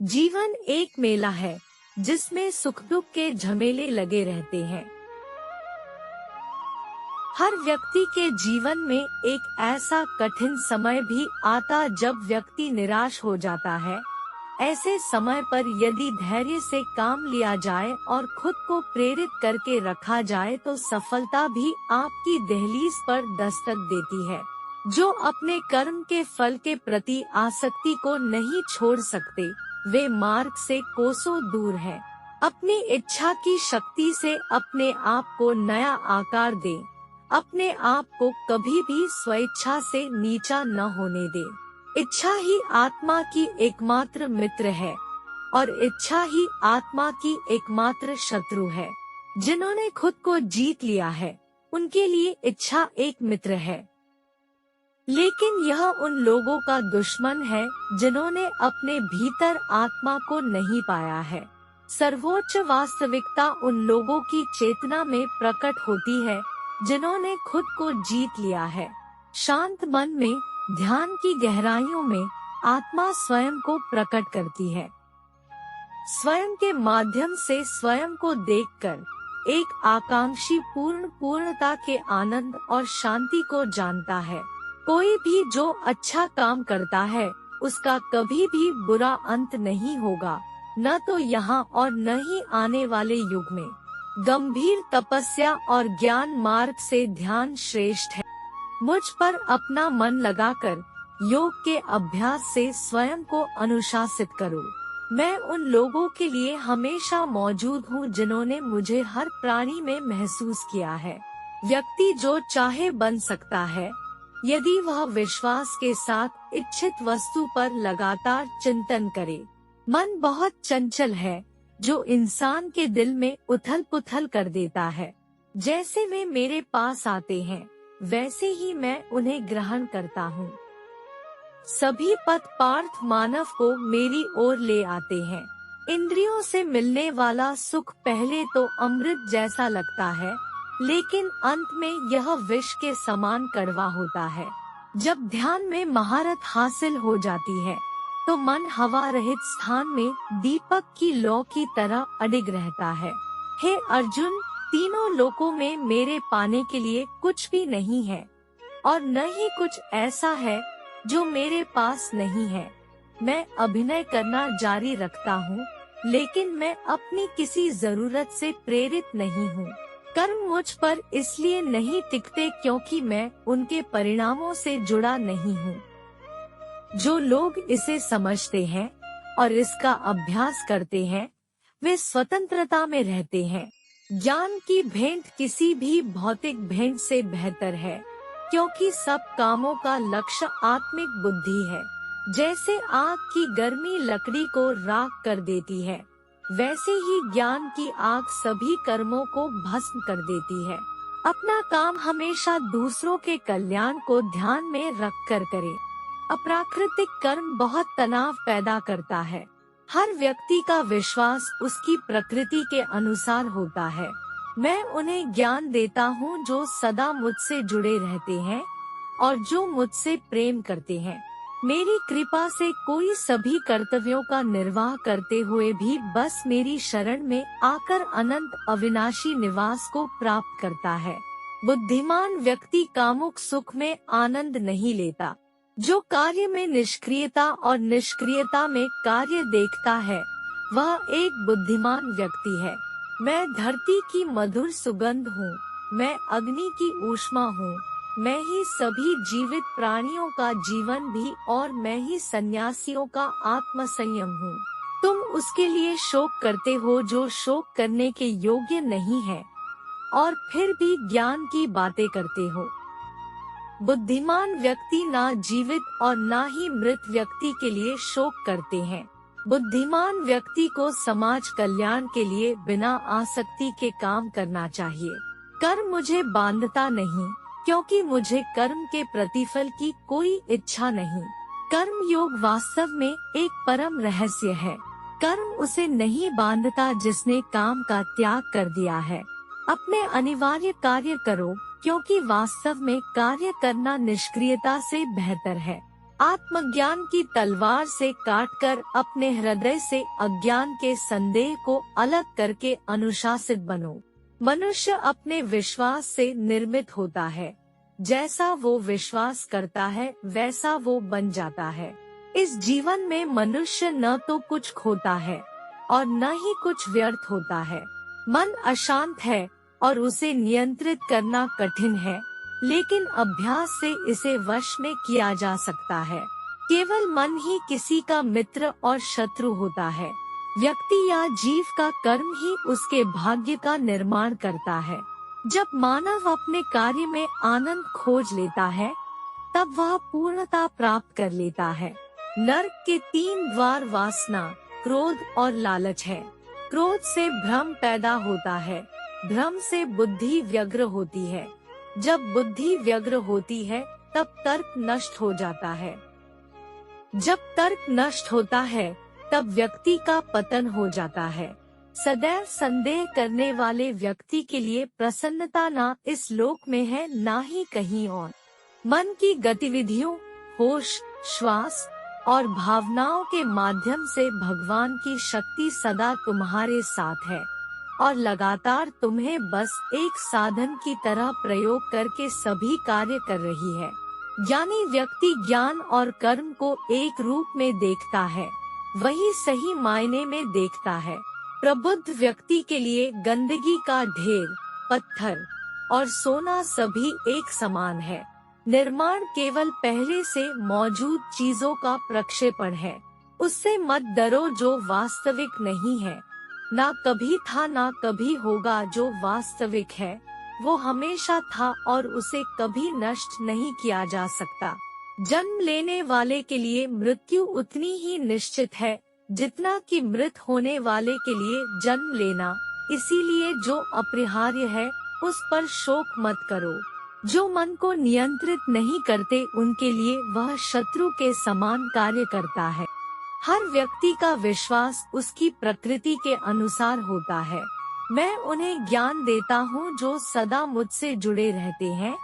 जीवन एक मेला है जिसमें सुख दुख के झमेले लगे रहते हैं। हर व्यक्ति के जीवन में एक ऐसा कठिन समय भी आता जब व्यक्ति निराश हो जाता है। ऐसे समय पर यदि धैर्य से काम लिया जाए और खुद को प्रेरित करके रखा जाए तो सफलता भी आपकी दहलीज पर दस्तक देती है। जो अपने कर्म के फल के प्रति आसक्ति को नहीं छोड़ सकते, वे मार्ग से कोसों दूर हैं। अपनी इच्छा की शक्ति से अपने आप को नया आकार दें। अपने आप को कभी भी स्वेच्छा से नीचा न होने दें। इच्छा ही आत्मा की एकमात्र मित्र है और इच्छा ही आत्मा की एकमात्र शत्रु है। जिन्होंने खुद को जीत लिया है, उनके लिए इच्छा एक मित्र है, लेकिन यह उन लोगों का दुश्मन है जिन्होंने अपने भीतर आत्मा को नहीं पाया है। सर्वोच्च वास्तविकता उन लोगों की चेतना में प्रकट होती है जिन्होंने खुद को जीत लिया है। शांत मन में, ध्यान की गहराइयों में आत्मा स्वयं को प्रकट करती है। स्वयं के माध्यम से स्वयं को देखकर एक आकांक्षी पूर्णता के आनंद और शांति को जानता है। कोई भी जो अच्छा काम करता है, उसका कभी भी बुरा अंत नहीं होगा, न तो यहाँ और न ही आने वाले युग में। गंभीर तपस्या और ज्ञान मार्ग से ध्यान श्रेष्ठ है। मुझ पर अपना मन लगाकर योग के अभ्यास से स्वयं को अनुशासित करो। मैं उन लोगों के लिए हमेशा मौजूद हूँ जिन्होंने मुझे हर प्राणी में महसूस किया है। व्यक्ति जो चाहे बन सकता है, यदि वह विश्वास के साथ इच्छित वस्तु पर लगातार चिंतन करे। मन बहुत चंचल है, जो इंसान के दिल में उथल पुथल कर देता है। जैसे वे मेरे पास आते हैं, वैसे ही मैं उन्हें ग्रहण करता हूँ। सभी पथ पार्थ मानव को मेरी ओर ले आते हैं। इंद्रियों से मिलने वाला सुख पहले तो अमृत जैसा लगता है, लेकिन अंत में यह विष के समान कड़वा होता है। जब ध्यान में महारत हासिल हो जाती है, तो मन हवा रहित स्थान में दीपक की लौ की तरह अडिग रहता है। हे अर्जुन, तीनों लोकों में मेरे पाने के लिए कुछ भी नहीं है और न ही कुछ ऐसा है जो मेरे पास नहीं है। मैं अभिनय करना जारी रखता हूँ, लेकिन मैं अपनी किसी जरूरत से प्रेरित नहीं हूँ। कर्म मुझ पर इसलिए नहीं टिकते क्योंकि मैं उनके परिणामों से जुड़ा नहीं हूँ। जो लोग इसे समझते हैं और इसका अभ्यास करते हैं, वे स्वतंत्रता में रहते हैं। ज्ञान की भेंट किसी भी भौतिक भेंट से बेहतर है, क्योंकि सब कामों का लक्ष्य आत्मिक बुद्धि है। जैसे आग की गर्मी लकड़ी को राख कर देती है, वैसे ही ज्ञान की आग सभी कर्मों को भस्म कर देती है। अपना काम हमेशा दूसरों के कल्याण को ध्यान में रख कर करे। अप्राकृतिक कर्म बहुत तनाव पैदा करता है। हर व्यक्ति का विश्वास उसकी प्रकृति के अनुसार होता है। मैं उन्हें ज्ञान देता हूँ जो सदा मुझसे जुड़े रहते हैं और जो मुझसे प्रेम करते हैं। मेरी कृपा से कोई सभी कर्तव्यों का निर्वाह करते हुए भी बस मेरी शरण में आकर अनंत अविनाशी निवास को प्राप्त करता है। बुद्धिमान व्यक्ति कामुक सुख में आनंद नहीं लेता। जो कार्य में निष्क्रियता और निष्क्रियता में कार्य देखता है, वह एक बुद्धिमान व्यक्ति है। मैं धरती की मधुर सुगंध हूँ, मैं अग्नि की ऊष्मा हूँ, मैं ही सभी जीवित प्राणियों का जीवन भी और मैं ही सन्यासियों का आत्म संयम हूँ। तुम उसके लिए शोक करते हो जो शोक करने के योग्य नहीं है और फिर भी ज्ञान की बातें करते हो। बुद्धिमान व्यक्ति ना जीवित और ना ही मृत व्यक्ति के लिए शोक करते हैं। बुद्धिमान व्यक्ति को समाज कल्याण के लिए बिना आसक्ति के काम करना चाहिए। कर्म मुझे बांधता नहीं, क्योंकि मुझे कर्म के प्रतिफल की कोई इच्छा नहीं। कर्म योग वास्तव में एक परम रहस्य है। कर्म उसे नहीं बांधता जिसने काम का त्याग कर दिया है। अपने अनिवार्य कार्य करो, क्योंकि वास्तव में कार्य करना निष्क्रियता से बेहतर है। आत्मज्ञान की तलवार से काटकर अपने हृदय से अज्ञान के संदेह को अलग करके अनुशासित बनो। मनुष्य अपने विश्वास से निर्मित होता है। जैसा वो विश्वास करता है वैसा वो बन जाता है। इस जीवन में मनुष्य न तो कुछ खोता है और न ही कुछ व्यर्थ होता है। मन अशांत है और उसे नियंत्रित करना कठिन है, लेकिन अभ्यास से इसे वश में किया जा सकता है। केवल मन ही किसी का मित्र और शत्रु होता है। व्यक्ति या जीव का कर्म ही उसके भाग्य का निर्माण करता है। जब मानव अपने कार्य में आनंद खोज लेता है, तब वह पूर्णता प्राप्त कर लेता है। नरक के 3 द्वार वासना, क्रोध और लालच है। क्रोध से भ्रम पैदा होता है, भ्रम से बुद्धि व्यग्र होती है। जब बुद्धि व्यग्र होती है तब तर्क नष्ट हो जाता है। जब तर्क नष्ट होता है तब व्यक्ति का पतन हो जाता है। सदैव संदेह करने वाले व्यक्ति के लिए प्रसन्नता ना इस लोक में है ना ही कहीं और। मन की गतिविधियों, होश, श्वास और भावनाओं के माध्यम से भगवान की शक्ति सदा तुम्हारे साथ है और लगातार तुम्हें बस एक साधन की तरह प्रयोग करके सभी कार्य कर रही है। ज्ञानी व्यक्ति ज्ञान और कर्म को एक रूप में देखता है, वही सही मायने में देखता है। प्रबुद्ध व्यक्ति के लिए गंदगी का ढेर, पत्थर और सोना सभी एक समान है। निर्माण केवल पहले से मौजूद चीजों का प्रक्षेपण है। उससे मत डरो जो वास्तविक नहीं है। ना कभी था ना कभी होगा। जो वास्तविक है वो हमेशा था और उसे कभी नष्ट नहीं किया जा सकता। जन्म लेने वाले के लिए मृत्यु उतनी ही निश्चित है जितना कि मृत होने वाले के लिए जन्म लेना। इसीलिए जो अपरिहार्य है उस पर शोक मत करो। जो मन को नियंत्रित नहीं करते उनके लिए वह शत्रु के समान कार्य करता है। हर व्यक्ति का विश्वास उसकी प्रकृति के अनुसार होता है। मैं उन्हें ज्ञान देता हूँ जो सदा मुझसे जुड़े रहते हैं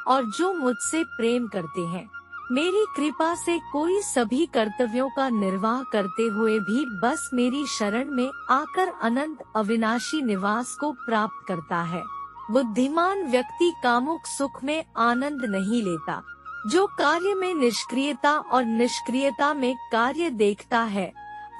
और जो मुझसे प्रेम करते हैं। मेरी कृपा से कोई सभी कर्तव्यों का निर्वाह करते हुए भी बस मेरी शरण में आकर अनंत अविनाशी निवास को प्राप्त करता है। बुद्धिमान व्यक्ति कामुक सुख में आनंद नहीं लेता। जो कार्य में निष्क्रियता और निष्क्रियता में कार्य देखता है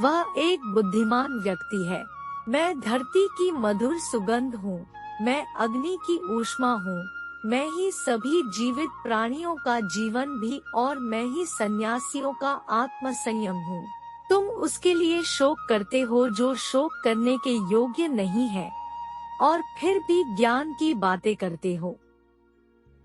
वह एक बुद्धिमान व्यक्ति है। मैं धरती की मधुर सुगंध हूँ, मैं अग्नि की ऊष्मा हूँ, मैं ही सभी जीवित प्राणियों का जीवन भी और मैं ही सन्यासियों का आत्म संयम हूँ। तुम उसके लिए शोक करते हो जो शोक करने के योग्य नहीं है और फिर भी ज्ञान की बातें करते हो।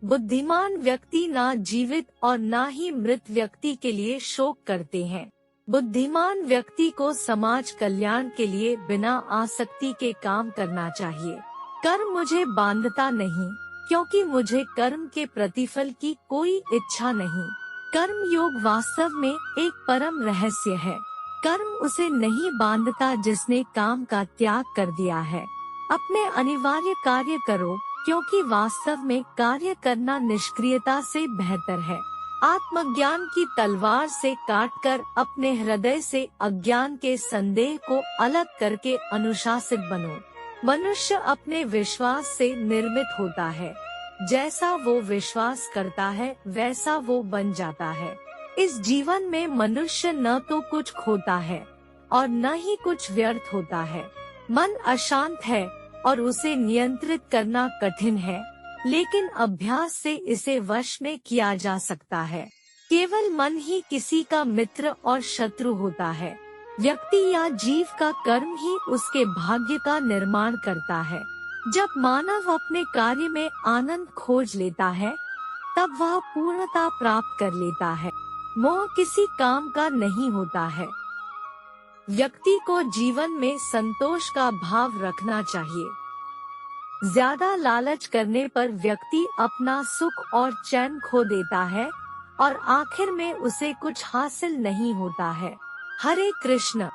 बुद्धिमान व्यक्ति ना जीवित और ना ही मृत व्यक्ति के लिए शोक करते हैं। बुद्धिमान व्यक्ति को समाज कल्याण के लिए बिना आसक्ति के काम करना चाहिए। कर्म मुझे बांधता नहीं, क्योंकि मुझे कर्म के प्रतिफल की कोई इच्छा नहीं। कर्म योग वास्तव में एक परम रहस्य है। कर्म उसे नहीं बांधता जिसने काम का त्याग कर दिया है। अपने अनिवार्य कार्य करो, क्योंकि वास्तव में कार्य करना निष्क्रियता से बेहतर है। आत्मज्ञान की तलवार से काटकर अपने हृदय से अज्ञान के संदेह को अलग करके अनुशासित बनो। मनुष्य अपने विश्वास से निर्मित होता है। जैसा वो विश्वास करता है वैसा वो बन जाता है। इस जीवन में मनुष्य न तो कुछ खोता है और न ही कुछ व्यर्थ होता है। मन अशांत है और उसे नियंत्रित करना कठिन है, लेकिन अभ्यास से इसे वश में किया जा सकता है। केवल मन ही किसी का मित्र और शत्रु होता है। व्यक्ति या जीव का कर्म ही उसके भाग्य का निर्माण करता है। जब मानव अपने कार्य में आनंद खोज लेता है, तब वह पूर्णता प्राप्त कर लेता है। मोह किसी काम का नहीं होता है। व्यक्ति को जीवन में संतोष का भाव रखना चाहिए। ज्यादा लालच करने पर व्यक्ति अपना सुख और चैन खो देता है और आखिर में उसे कुछ हासिल नहीं होता है। हरे कृष्ण।